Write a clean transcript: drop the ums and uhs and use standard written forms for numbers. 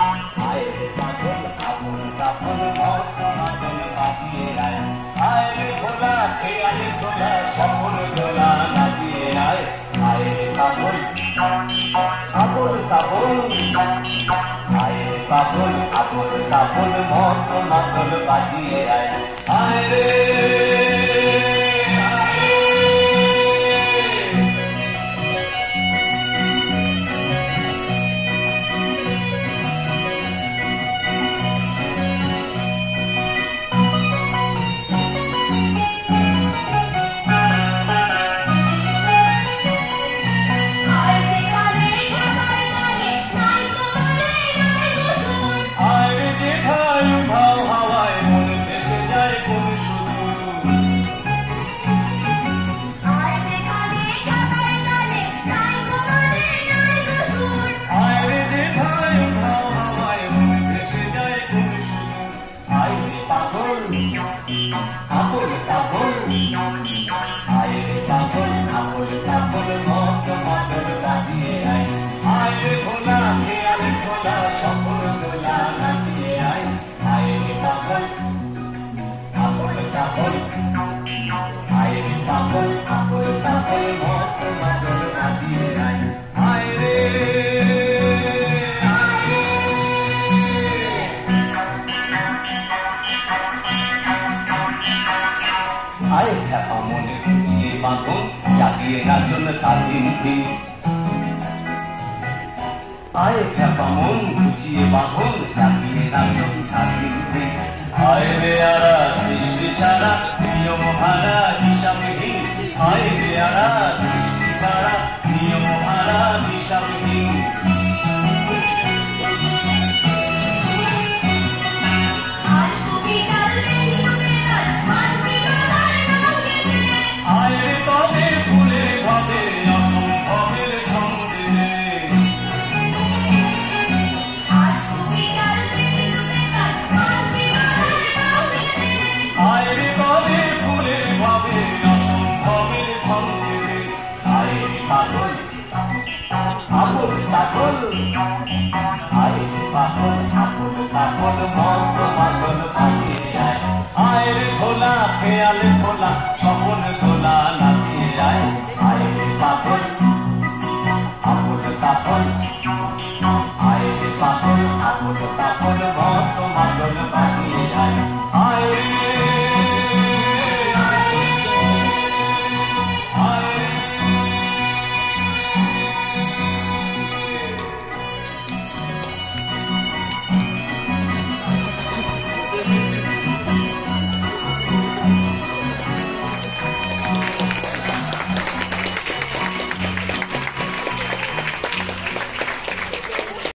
আয় রে পাগল আপন কাপন মত মাদল বাজিয়ে আয় আয় রে ভোলা খেয়ালি তোলা স্বপন দোলা নাচিয়ে আয় আয় রে পাগল আপন কাপন আয় রে পাগল আপন কাপন মত মাদল বাজিয়ে আয় আয় রে আয় খ্যাপা মনে খুঁজিয়ে বাঁধন জাগিয়ে নাচন তাদিন দিন আয় খ্যাপা মন খুঁজিয়ে বাঁধন জাগিয়ে নাচন তাদিন দিন আয় রে আরা সৃষ্টি ছাড়া নিয়ম হারা হিসাবহীন আয় রে আরা সৃষ্টি ছাড়া নিয়ম হারা হিসাবহীন আয় রে ভোলা খেয়ালে ভোলা স্বপন